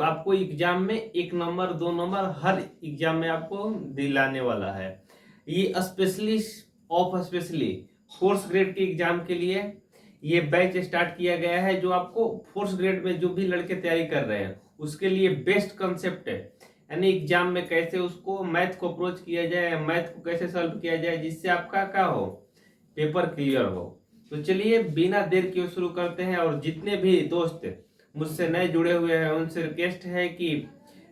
आपको एग्जाम में 1 number 2 number हर exam में आपको दिलाने वाला है। ये specially of specially fourth grade के एग्जाम के लिए ये बैच स्टार्ट किया गया है, जो आपको फोर्थ ग्रेड में जो भी लड़के तैयारी कर रहे हैं उसके लिए बेस्ट कंसेप्ट है। यानी एग्जाम में कैसे उसको मैथ को अप्रोच किया जाए, मैथ को कैसे सॉल्व किया जाए जिससे आपका क्या हो, पेपर क्लियर हो। तो चलिए बिना देर किए शुरू करते हैं। और जितने भी दोस्त मुझसे नए जुड़े हुए हैं उनसे रिक्वेस्ट है कि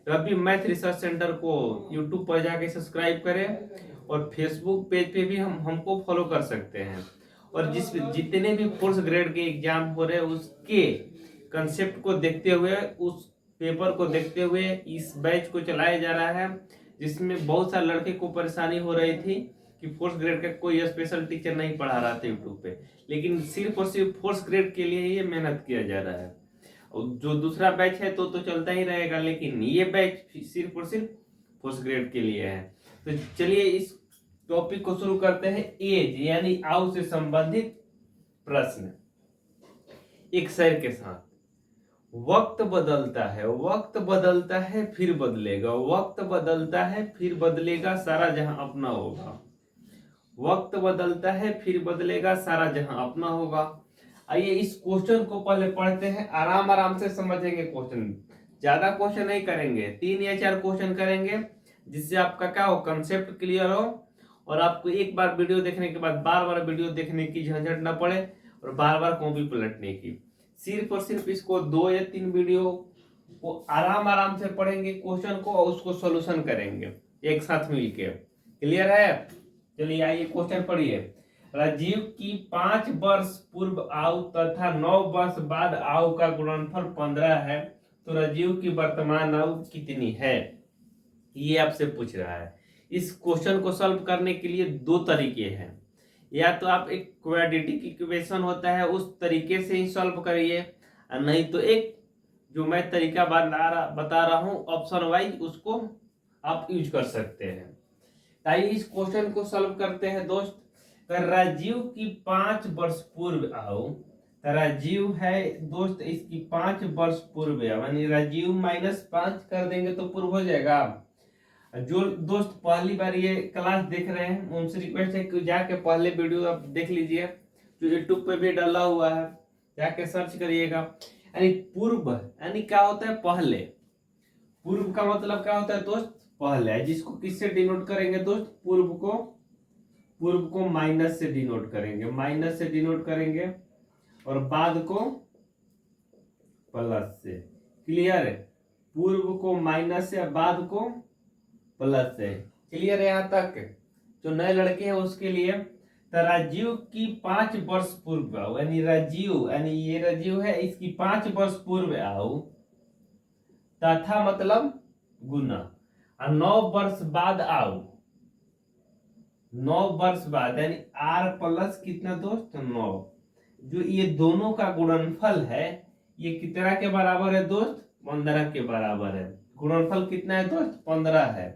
रवि मैथ रिसर्च सेंटर को यूट्यूब पर जाके सब्सक्राइब करें और फेसबुक पेज पे भी हमको फॉलो कर सकते हैं। और जितने भी फोर्थ ग्रेड के एग्जाम हो रहे हैं उसके कंसेप्ट को देखते हुए, उस पेपर को देखते हुए इस बैच को चलाया जा रहा है, जिसमें बहुत सारे लड़के को परेशानी हो रही थी कि फोर्थ ग्रेड का कोई स्पेशल टीचर नहीं पढ़ा रहा था यूट्यूब पे, लेकिन सिर्फ और सिर्फ फोर्थ ग्रेड के लिए ये मेहनत किया जा रहा है। और जो दूसरा बैच है तो चलता ही रहेगा, लेकिन ये बैच सिर्फ और सिर्फ फोर्थ ग्रेड के लिए है। तो चलिए इस टॉपिक को शुरू करते हैं। एज यानी आयु से संबंधित प्रश्न। एक शेर के साथ, वक्त बदलता है, वक्त बदलता है फिर बदलेगा, वक्त बदलता है फिर बदलेगा, सारा जहां अपना होगा। वक्त बदलता है फिर बदलेगा, सारा जहां अपना होगा। आइए इस क्वेश्चन को पहले पढ़ते हैं, आराम आराम से समझेंगे क्वेश्चन, ज्यादा क्वेश्चन नहीं करेंगे, 3 या 4 क्वेश्चन करेंगे जिससे आपका क्या हो, कंसेप्ट क्लियर हो और आपको एक बार वीडियो देखने के बाद बार बार वीडियो देखने की झंझट ना पड़े और बार बार कॉपी पलटने की। सिर्फ और सिर्फ इसको 2 या 3 वीडियो को आराम आराम से पढ़ेंगे क्वेश्चन को और उसको सोल्यूशन करेंगे एक साथ मिलके। क्लियर है? चलिए आइए क्वेश्चन पढ़िए। राजीव की 5 वर्ष पूर्व आयु तथा 9 वर्ष बाद आयु का गुणनफल 15 है, तो राजीव की वर्तमान आयु कितनी है? ये आपसे पूछ रहा है। इस क्वेश्चन को सॉल्व करने के लिए 2 तरीके हैं। या तो आप एक क्वाड्रेटिक इक्वेशन होता है उस तरीके से ही सॉल्व करिए, नहीं तो एक जो मैं तरीका बता रहा हूं ऑप्शन वाइज, उसको आप यूज कर सकते हैं। आइए इस क्वेश्चन को सॉल्व करते हैं दोस्त। राजीव की 5 वर्ष पूर्व आयु, राजीव है दोस्त, इसकी 5 वर्ष पूर्व यानी राजीव -5 कर देंगे तो पूर्व हो जाएगा। जो दोस्त पहली बार ये क्लास देख रहे हैं उनसे रिक्वेस्ट है कि जाके पहले वीडियो आप देख लीजिए, जो यूट्यूब पे भी डाला हुआ है, जाके सर्च करिएगा। यानी पूर्व यानी क्या होता है, पहले। पूर्व का मतलब क्या होता है दोस्त, पहले है, जिसको किससे डिनोट करेंगे दोस्त, पूर्व को माइनस से डिनोट करेंगे, माइनस से डिनोट करेंगे और बाद को प्लस से। क्लियर है? पूर्व को माइनस से, बाद को प्लस है। क्लियर है यहाँ तक? जो नए लड़के हैं उसके लिए, तो राजीव की 5 वर्ष पूर्व आयु, यानी राजीव यानी ये राजीव है, इसकी 5 वर्ष पूर्व आयु तथा मतलब गुना, और 9 वर्ष बाद आयु, 9 वर्ष बाद यानी आर प्लस कितना दोस्त, 9। जो ये दोनों का गुणनफल है ये कितना के बराबर है दोस्त, 15 के बराबर है। गुणनफल कितना है दोस्त, 15 है।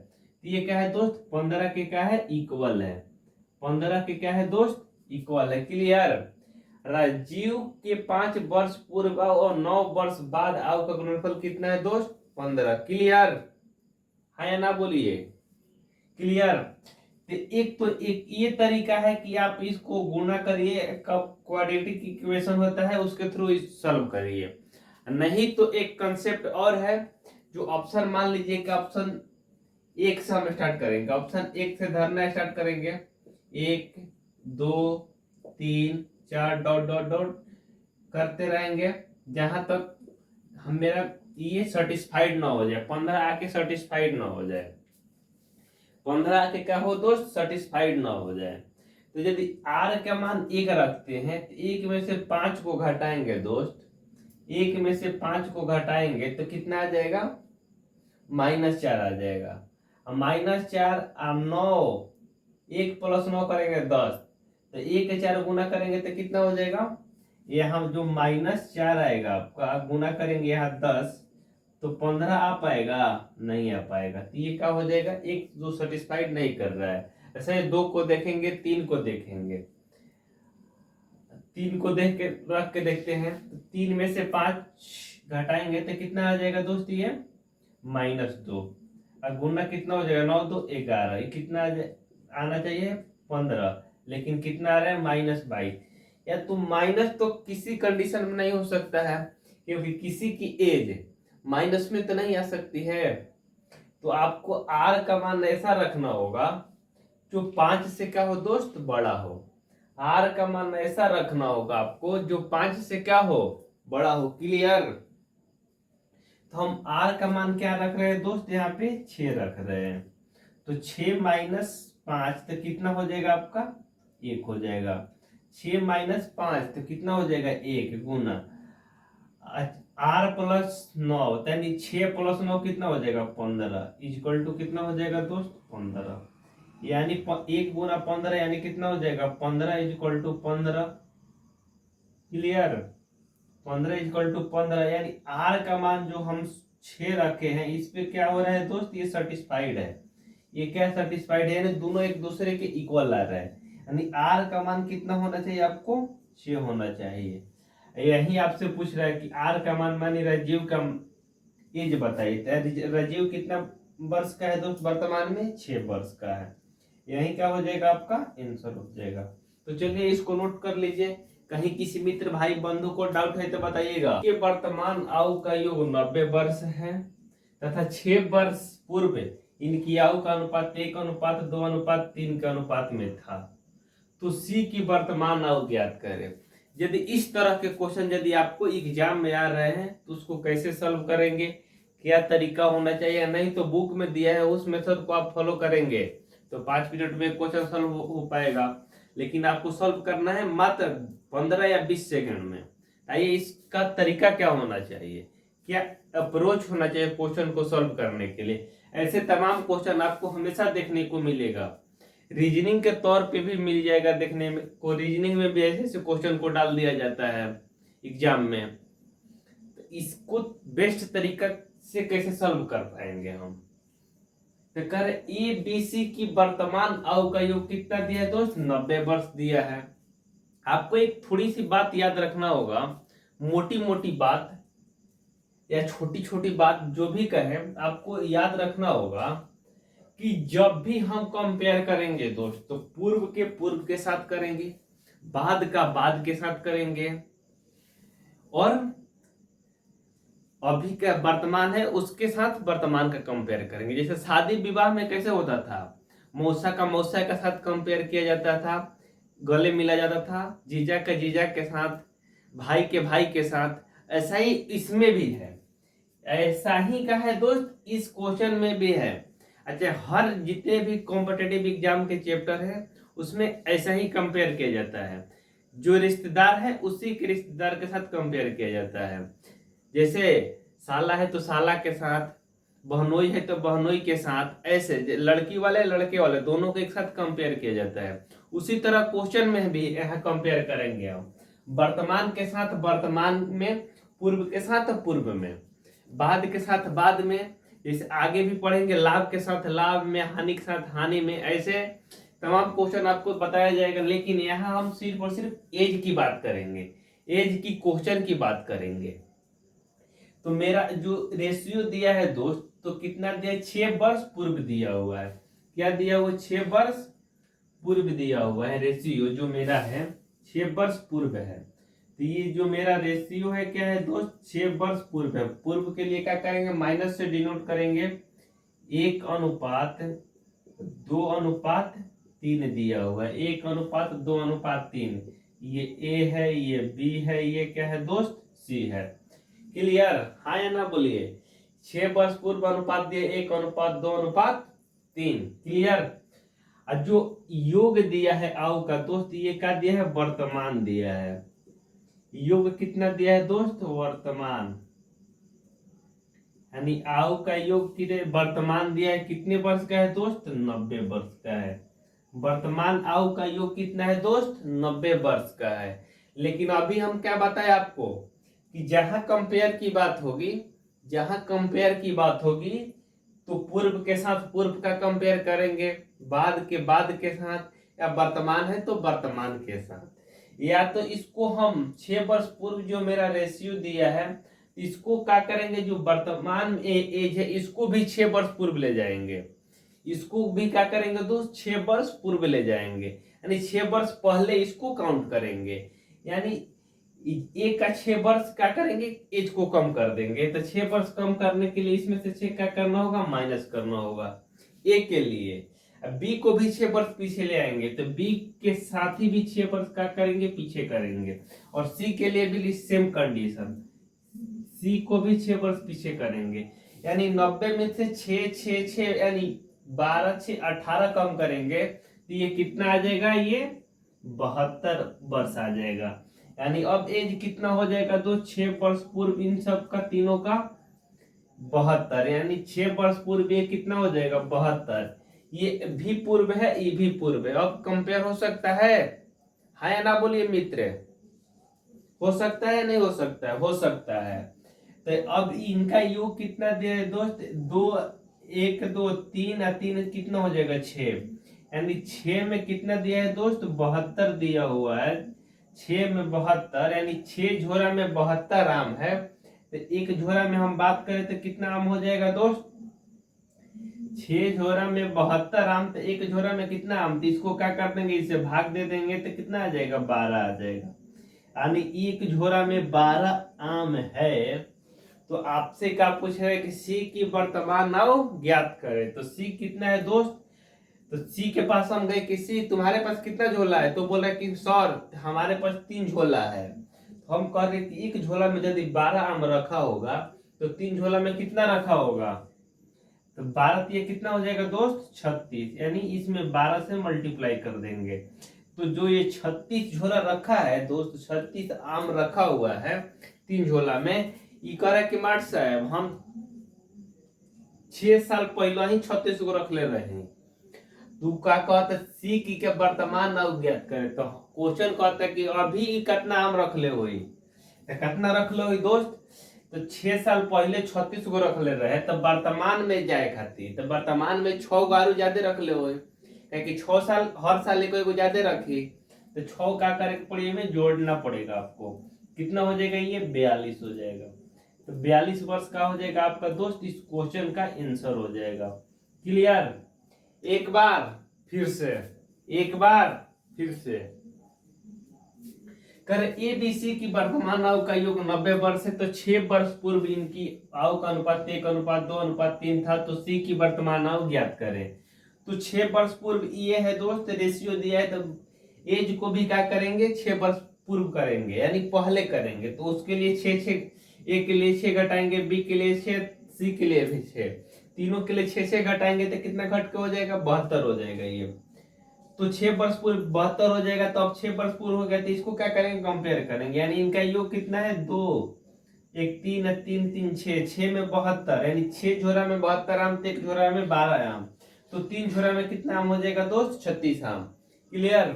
तो ये क्या है दोस्त, 15 के क्या है, इक्वल है। 15 के क्या है दोस्त, इक्वल है। क्लियर? राजीव के 5 वर्ष पूर्व और 9 वर्ष बाद आयु का गुणनफल कितना है दोस्त, 15। क्लियर है या ना बोलिए? क्लियर? तो एक ये तरीका है कि आप इसको गुणा करिए, क्वाड्रेटिक इक्वेशन होता है उसके थ्रू सॉल्व करिए। नहीं तो एक कंसेप्ट और है, जो ऑप्शन मान लीजिए कि ऑप्शन 1 से हम स्टार्ट करेंगे, ऑप्शन 1 से धरना स्टार्ट करेंगे, 1 2 3 4 डॉट डॉट डॉट करते रहेंगे जहां तक हम मेरा ये सेटिस्फाइड ना हो जाए, 15 आके सेटिस्फाइड ना हो जाए, 15 आके क्या हो दोस्त, सेटिस्फाइड ना हो जाए। तो यदि r का मान 1 रखते हैं तो 1 में से 5 को घटाएंगे दोस्त, 1 में से 5 को घटाएंगे तो कितना आ जाएगा, -4 आ जाएगा। -4 और 9, 1 + 9 करेंगे 10, तो 1 के 4 गुना करेंगे तो कितना हो जाएगा, यहाँ जो -4 आएगा आपका गुना करेंगे यहाँ 10 तो 15 आ पाएगा, नहीं आ पाएगा। तो ये क्या हो जाएगा, एक जो सेटिस्फाइड नहीं कर रहा है। ऐसे 2 को देखेंगे, 3 को देखेंगे, 3 को देख के रख के देखते हैं, तो 3 में से 5 घटाएंगे तो कितना आ जाएगा दोस्त, ये -2। और गुना कितना हो जाएगा, 9 2 11, ये कितना आना चाहिए 15, लेकिन कितना आ रहा है -22। या तो माइनस तो किसी कंडीशन में नहीं हो सकता है, क्योंकि किसी की एज माइनस में तो नहीं आ सकती है। तो आपको आर का मान ऐसा रखना होगा जो 5 से क्या हो दोस्त, बड़ा हो। आर का मान ऐसा रखना होगा आपको जो 5 से क्या हो, बड़ा हो। क्लियर। तो हम आर का मान क्या रख रहे हैं दोस्त, यहाँ पे 6 रख रहे हैं। तो 6 - 5 तो कितना हो जाएगा आपका, 1 हो जाएगा। 6 - 5 तो कितना हो जाएगा, 1 गुना आर प्लस 9, यानी 6 + 9 कितना हो जाएगा, 15 इक्वल टू कितना हो जाएगा दोस्त, 15। यानी 1 गुना 15 यानी कितना हो जाएगा, 15 equal to 15। Clear. 15 equal to 15, यानी आर का मान जो हम 6 रखे हैं, इस पे क्या हो रहा है दोस्त, ये सेटिस्फाइड है। ये क्या सेटिस्फाइड है, यानी दोनों एक दूसरे के इक्वल आ रहा है। यानी आर का मान कितना होना चाहिए आपको, 6 होना चाहिए। यही आपसे पूछ रहा है कि आर का मान, मानी राजीव का एज बताइए। राजीव कितना वर्ष का है दोस्त, वर्तमान में 6 वर्ष का है। यही क्या हो जाएगा, आपका आंसर हो जाएगा। तो चलिए इसको नोट कर लीजिए। कहीं किसी मित्र भाई बंधु को डाउट है तो बताइएगा कि वर्तमान आयु का योग 90 वर्ष है तथा 6 वर्ष पूर्व इनकी आयु का अनुपात 1:2:3 के अनुपात में था। तो सी की वर्तमान आयु ज्ञात करें। यदि इस तरह के क्वेश्चन यदि आपको एग्जाम में आ रहे हैं तो उसको कैसे सॉल्व करेंगे, क्या तरीका होना चाहिए, नहीं तो बुक में दिया है उस मेथड को आप फॉलो करेंगे तो 5 मिनट में क्वेश्चन सॉल्व हो पाएगा। लेकिन आपको सॉल्व करना है मात्र 15 या 20 सेकंड में। आइए इसका तरीका क्या होना चाहिए, क्या अप्रोच होना चाहिए क्वेश्चन को सॉल्व करने के लिए। ऐसे तमाम क्वेश्चन आपको हमेशा देखने को मिलेगा, रीजनिंग के तौर पे भी मिल जाएगा देखने में को। रीजनिंग में भी ऐसे ऐसे क्वेश्चन को डाल दिया जाता है एग्जाम में। तो इसको बेस्ट तरीका से कैसे सॉल्व कर पाएंगे हम, तो कर ए बी सी की वर्तमान आयु का योग कितना दिया है दोस्त, 90 वर्ष दिया है। आपको एक थोड़ी सी बात याद रखना होगा, मोटी मोटी बात या छोटी छोटी बात जो भी कहें आपको याद रखना होगा कि जब भी हम कंपेयर करेंगे दोस्त तो पूर्व के साथ करेंगे, बाद का बाद के साथ करेंगे, और अभी का वर्तमान है उसके साथ वर्तमान का कंपेयर करेंगे। जैसे शादी विवाह में कैसे होता था, मौसा का मौसा के साथ कंपेयर किया जाता था, गले मिला जाता था, जीजा का जीजा के साथ, भाई के साथ। ऐसा ही इसमें भी है, ऐसा ही का है दोस्त इस क्वेश्चन में भी है। अच्छा, हर जितने भी कॉम्पिटिटिव एग्जाम के चैप्टर है उसमें ऐसा ही कंपेयर किया जाता है। जो रिश्तेदार है उसी के रिश्तेदार के साथ कंपेयर किया जाता है। जैसे साला है तो साला के साथ, बहनोई है तो बहनोई के साथ, ऐसे लड़की वाले लड़के वाले दोनों को एक साथ कंपेयर किया जाता है। उसी तरह क्वेश्चन में भी यहाँ कंपेयर करेंगे हम, वर्तमान के साथ वर्तमान में, पूर्व के साथ पूर्व में, बाद के साथ बाद में। जैसे आगे भी पढ़ेंगे लाभ के साथ लाभ में, हानि के साथ हानि में, ऐसे तमाम क्वेश्चन आपको बताया जाएगा। लेकिन यहाँ हम सिर्फ और सिर्फ एज की बात करेंगे, एज की क्वेश्चन की बात करेंगे। तो मेरा जो रेशियो दिया है दोस्त तो कितना दिया है, 6 वर्ष पूर्व दिया हुआ है। क्या दिया हुआ, 6 वर्ष पूर्व दिया हुआ है। रेशियो जो मेरा है 6 वर्ष पूर्व है। तो ये जो मेरा रेशियो है क्या है दोस्त, 6 वर्ष पूर्व है। पूर्व के लिए क्या करेंगे, माइनस से डिनोट करेंगे, 1:2:3 दिया हुआ है, 1:2:3। ये ए है, ये बी है, ये क्या है दोस्त, सी है। क्लियर, हाँ या ना बोलिए। 6 वर्ष पूर्व अनुपात दिया 1:2:3। क्लियर। और जो योग दिया है आयु का दोस्त, ये क्या दिया है, वर्तमान दिया है। योग कितना दिया है दोस्त, वर्तमान, यानी आयु का योग कितने वर्तमान दिया है, कितने वर्ष का है दोस्त, 90 वर्ष का है। वर्तमान आयु का योग कितना है दोस्त, 90 वर्ष का है। लेकिन अभी हम क्या बताए आपको कि जहां कंपेयर की बात होगी, जहां कंपेयर की बात होगी तो पूर्व के साथ पूर्व का कंपेयर करेंगे, बाद के साथ, या वर्तमान है तो वर्तमान के साथ। या तो इसको हम 6 वर्ष पूर्व जो मेरा रेशियो दिया है इसको क्या करेंगे, जो वर्तमान एज है इसको भी 6 वर्ष पूर्व ले जाएंगे, इसको भी क्या करेंगे दोस्त 6 वर्ष पूर्व ले जाएंगे, यानी 6 वर्ष पहले इसको काउंट करेंगे, यानी एक का 6 वर्ष क्या करेंगे एज को कम कर देंगे। तो 6 वर्ष कम करने के लिए इसमें से 6 क्या करना होगा, माइनस करना होगा ए के लिए। अब बी को भी 6 वर्ष पीछे ले आएंगे, तो बी के साथ ही भी 6 वर्ष क्या करेंगे पीछे करेंगे, और सी के लिए भी सेम कंडीशन, सी को भी 6 वर्ष पीछे करेंगे, यानी 90 में से 6 यानी 12 6 18 कम करेंगे तो ये कितना आ जाएगा, ये 72 वर्ष आ जाएगा। यानी अब एज कितना हो जाएगा दोस्त 6 वर्ष पूर्व इन सब का तीनों का 72, यानी 6 वर्ष पूर्व ये कितना हो जाएगा 72, ये भी पूर्व है ये भी पूर्व है। अब कंपेयर हो सकता है या ना, बोलिए मित्र, हो सकता है नहीं हो सकता है, हो सकता है। तो अब इनका योग कितना दे दोस्त, 2 1 2 3 और 3 कितना हो जाएगा 6, यानी 6 में कितना दिया है दोस्त 72 दिया हुआ है, 6 में 72 यानी 6 झोरा में 72 आम है, तो एक झोरा में हम बात करें तो कितना आम हो जाएगा दोस्त, 6 झोरा में 72 आम, तो एक झोरा में कितना आम, तो इसको क्या कर देंगे इसे भाग दे देंगे तो कितना आ जाएगा 12 आ जाएगा, यानी एक झोरा में 12 आम है। तो आपसे क्या पूछ रहे हैं कि सी की वर्तमान आव ज्ञात करें, तो सी कितना है दोस्त, तो सी के पास हम गए कि सी तुम्हारे पास कितना झोला है, तो बोला कि सर हमारे पास 3 झोला है, तो हम कह रहे कि एक झोला में यदि 12 आम रखा होगा तो 3 झोला में कितना रखा होगा, तो 12 ये कितना हो जाएगा दोस्त 36, यानी इसमें 12 से मल्टीप्लाई कर देंगे, तो जो ये 36 झोला रखा है दोस्त, 36 आम रखा हुआ है 3 झोला में, ये कह रहा है कि मार्ट साहब हम 6 साल पहले ही 36 को रख ले रहे हैं, तू क्या कहता सी की के वर्तमान अज्ञात करे, तो क्वेश्चन कहता है कि अभी कितना आम रख ले हुई, तो कितना रख लो दोस्त, तो 6 साल पहले 36 को रख ले रहे तो वर्तमान में जाए खातिर, तो वर्तमान में 6 गारू ज्यादा रख ले हुए, क्योंकि 6 साल हर साल को ज्यादा रखी, तो 6 का करे पड़े में जोड़ना पड़ेगा आपको, कितना हो जाएगा ये 42 हो जाएगा, तो 42 वर्ष का हो जाएगा आपका दोस्त, इस क्वेश्चन का आंसर हो जाएगा। क्लियर, एक बार फिर से कर ए बी सी की वर्तमान आयु का योग 90 वर्ष है, तो 6 वर्ष पूर्व इनकी आयु का अनुपात 1:2:3 था, तो सी की वर्तमान आयु ज्ञात करें। तो 6 वर्ष पूर्व ये है दोस्त, रेशियो दिया है, तो एज को भी क्या करेंगे 6 वर्ष पूर्व करेंगे, यानी पहले करेंगे, तो उसके लिए 6 ए के लिए 6 घटाएंगे, बी के लिए 6, सी के लिए भी 6, तीनों के लिए 6 घटाएंगे तो कितना घट के हो जाएगा 72 हो जाएगा ये, तो 6 वर्ष पूर्व 72 हो जाएगा, तो अब 6 वर्ष पूर्व हो गया, तो इसको क्या करेंगे कंपेयर करेंगे, यानी इनका योग कितना है 2 1 3 3 3 6 में 72, यानी 6 झोरा में 72 आम, तो एक झोरा में 12 आम, तो 3 झोरा में कितना आम हो जाएगा दोस्त 36 आम। क्लियर,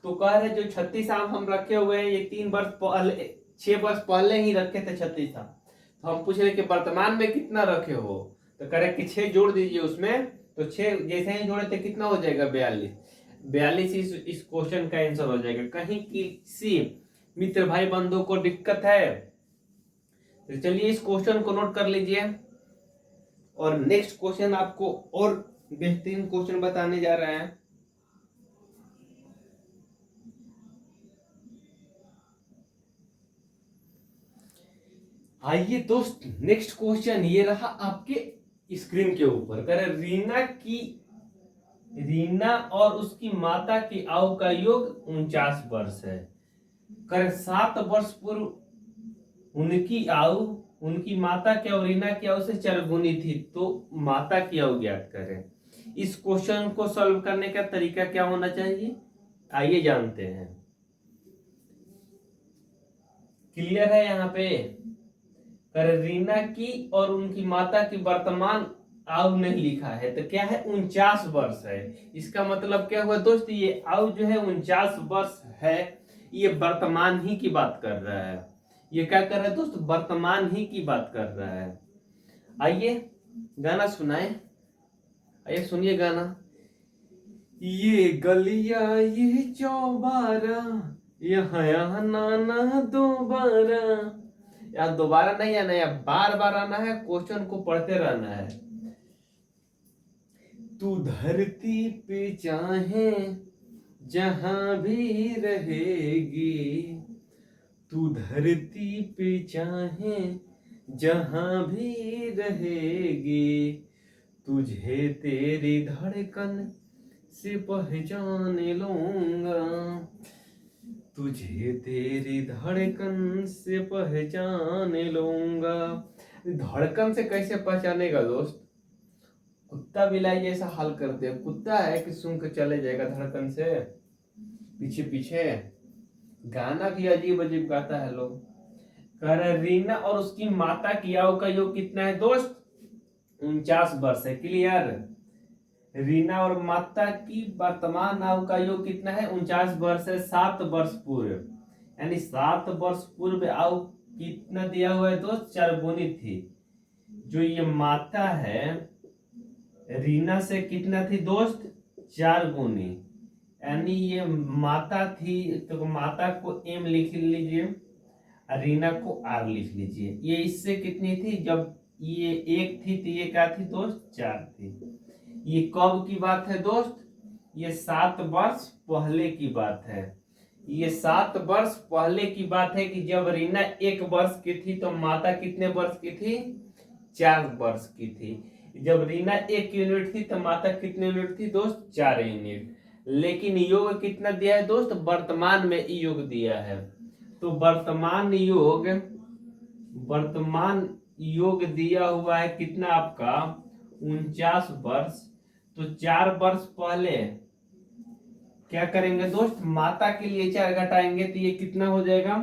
तो कह रहे जो 36 आम हम रखे हुए हैं ये 3 वर्ष पहले 6 वर्ष पहले ही रखे थे 36 आम, तो हम पूछ रहे कि वर्तमान में कितना रखे हो, तो कह रहे कि 6 जोड़ दीजिए उसमें, तो 6 जैसे ही जोड़े थे कितना हो जाएगा 42 इस क्वेश्चन का आंसर हो जाएगा। कहीं किसी मित्र भाई बंधु को दिक्कत है तो चलिए इस क्वेश्चन को नोट कर लीजिए, और नेक्स्ट क्वेश्चन आपको और बेहतरीन क्वेश्चन बताने जा रहे हैं। आइए दोस्त नेक्स्ट क्वेश्चन ये रहा आपके स्क्रीन के ऊपर, कह रहे रीना और उसकी माता की आयु का योग 49 वर्ष है, कर 7 वर्ष पूर्व उनकी आयु उनकी माता की और रीना की आयु से 4 गुनी थी, तो माता की आयु ज्ञात करें। इस क्वेश्चन को सॉल्व करने का तरीका क्या होना चाहिए, आइए जानते हैं। क्लियर है यहाँ पे, कर रीना की और उनकी माता की वर्तमान आयु नहीं लिखा है, तो क्या है 49 वर्ष है, इसका मतलब क्या हुआ दोस्त, ये आयु जो है 49 वर्ष है, ये वर्तमान ही की बात कर रहा है, ये क्या कर रहा है दोस्त वर्तमान ही की बात कर रहा है। आइए गाना सुनाए, आइए सुनिए गाना। ये गलियां ये चौबारा यहाँ नाना दोबारा, यहाँ दोबारा नहीं आना है, बार बार आना है, क्वेश्चन को पढ़ते रहना है। तू धरती पे चाहे जहां भी रहेगी, तू धरती पे चाहे जहां भी रहेगी, तुझे तेरी धड़कन से पहचान लूंगा, तुझे तेरी धड़कन से पहचान लूंगा। धड़कन से कैसे पहचानेगा दोस्त? कुत्ता बिलाई जैसा हाल करते हैं। कुत्ता है कि सूंघ के चले जाएगा धड़कन से पीछे पीछे। गाना भी अजीब अजीब गाता है लोग। कह रहे रीना और उसकी माता की आयु का योग कितना है दोस्त? 49 वर्ष है। क्लियर? रीना और माता की वर्तमान आयु का योग कितना है? 49 वर्ष है। 7 वर्ष पूर्व, यानी 7 वर्ष पूर्व आयु कितना दिया हुआ है दोस्त? 4 गुनी थी। जो ये माता है रीना से कितना थी दोस्त? 4 गुनी, यानी ये माता थी तो माता को एम लिख लीजिए, रीना को आर लिख लीजिए। ये इससे कितनी थी? जब ये 1 थी तो ये क्या थी दोस्त? 4 थी। ये कब की बात है दोस्त? ये 7 वर्ष पहले की बात है। ये 7 वर्ष पहले की बात है कि जब रीना 1 वर्ष की थी तो माता कितने वर्ष की थी? 4 वर्ष की थी। जब रीना 1 यूनिट थी तो माता कितने यूनिट थी दोस्त? 4 यूनिट। लेकिन योग कितना दिया है दोस्त? वर्तमान में योग दिया है। तो वर्तमान योग दिया हुआ है कितना आपका? 49 वर्ष। तो 4 वर्ष पहले क्या करेंगे दोस्त? माता के लिए 4 घटाएंगे तो ये कितना हो जाएगा?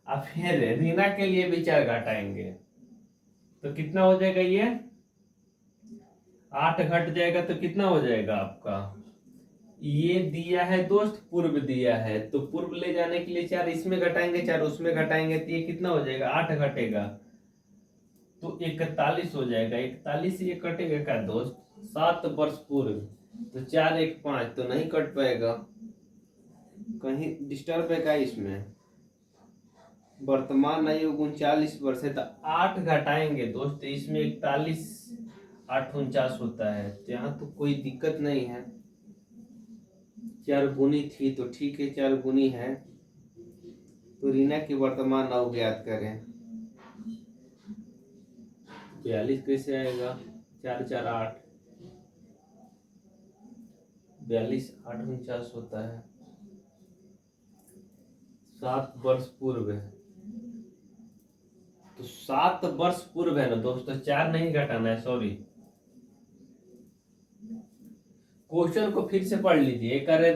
और फिर रीना के लिए भी 4 घटाएंगे तो कितना हो जाएगा? ये 8 घट जाएगा तो कितना हो जाएगा आपका? ये दिया है दोस्त, पूर्व दिया है तो पूर्व ले जाने के लिए 4 इसमें घटाएंगे, 4 उसमें घटाएंगे तो ये कितना हो जाएगा? 8 घटेगा तो 41 हो जाएगा। 41 ये कटेगा क्या दोस्त? 7 वर्ष पूर्व। तो 4 1 5 तो नहीं कट पाएगा, कहीं डिस्टर्ब है क्या इसमें? वर्तमान आयु 39 वर्ष है तो 8 घटाएंगे दोस्त, इसमें 41 8 49 होता है। तो यहाँ तो कोई दिक्कत नहीं है। 4 गुनी थी तो ठीक है, 4 गुनी है। तो रीना की वर्तमान आयु ज्ञात करें। 42 कैसे आएगा? 4 4 8, 42 8 49 होता है। 7 वर्ष पूर्व है तो 7 वर्ष पूर्व है ना दोस्तों, 4 नहीं घटाना है, सॉरी। क्वेश्चन को फिर से पढ़ लीजिए। कह रहे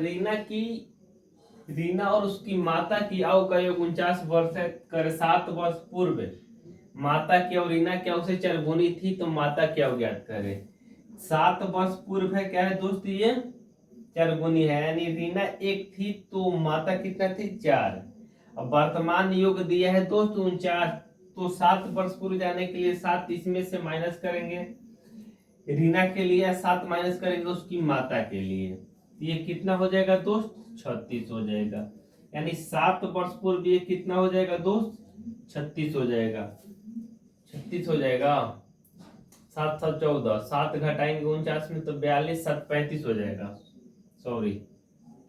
रीना और उसकी माता की आयु का योग 49 वर्ष है। कर 7 वर्ष पूर्व माता की और रीना की आयु से 4 गुनी थी तो माता की आयु ज्ञात करे। 7 वर्ष पूर्व है क्या है दोस्त? ये 4 गुनी है, यानी रीना 1 थी तो माता कितना थी? 4। अब वर्तमान योग दिया है दोस्त 49, तो 7 वर्ष पूर्व जाने के लिए 7 इसमें से माइनस करेंगे, रीना के लिए 7 माइनस करेंगे उसकी माता के लिए, ये कितना हो जाएगा दोस्त? 36 हो जाएगा। यानी 7 वर्ष पूर्व ये कितना हो जाएगा दोस्त? 36 हो जाएगा। 36 हो जाएगा। 7 7 14, 7 घटाएंगे 49 में तो 42 7 35 हो जाएगा, सॉरी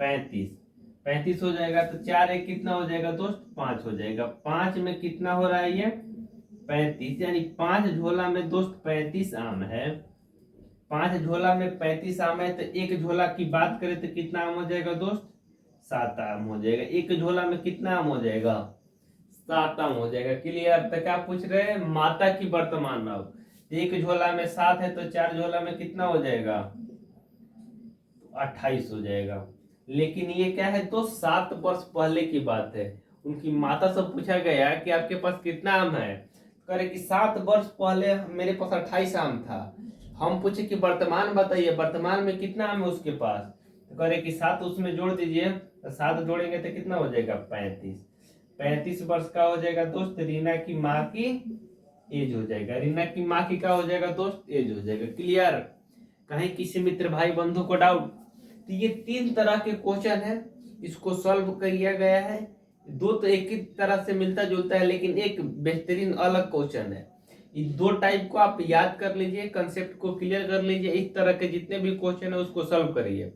35 हो जाएगा। तो 4 1 कितना हो जाएगा दोस्त? 5 हो जाएगा। 5 में कितना हो रहा है? ये 35, यानी 5 झोला में दोस्त 35 आम है। 5 झोला में 35 आम है तो 1 झोला की बात करें तो कितना आम हो जाएगा दोस्त? 7 आम हो जाएगा। 1 झोला में कितना आम हो जाएगा? 7 आम हो जाएगा। क्लियर? तो क्या पूछ रहे हैं? माता की वर्तमान आयु। 1 झोला में 7 है तो 4 झोला में कितना हो जाएगा? 28 हो जाएगा। लेकिन ये क्या है तो 7 वर्ष पहले की बात है। उनकी माता से पूछा गया कि आपके पास कितना आम है? करे कि 7 वर्ष पहले मेरे पास 28 आम था। हम पूछे कि वर्तमान बताइए, वर्तमान में कितना आम है उसके पास? तो करे कि 7 उसमें जोड़ दीजिए, तो 7 जोड़ेंगे तो कितना हो जाएगा? 35 वर्ष का हो जाएगा दोस्त। रीना की माँ की एज हो जाएगा। रीना की माँ की क्या हो जाएगा दोस्त? एज हो जाएगा। क्लियर? कहीं किसी मित्र भाई बंधु को डाउट? तो ये 3 तरह के क्वेश्चन है इसको सॉल्व किया गया है। दो तो एक ही तरह से मिलता जुलता है, लेकिन एक बेहतरीन अलग क्वेश्चन है। इस दो टाइप को आप याद कर लीजिए, कंसेप्ट को क्लियर कर लीजिए, इस तरह के जितने भी क्वेश्चन है उसको सॉल्व करिए।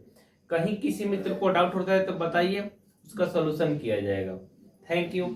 कहीं किसी मित्र को डाउट होता है तो बताइए, उसका सॉल्यूशन किया जाएगा। Thank you.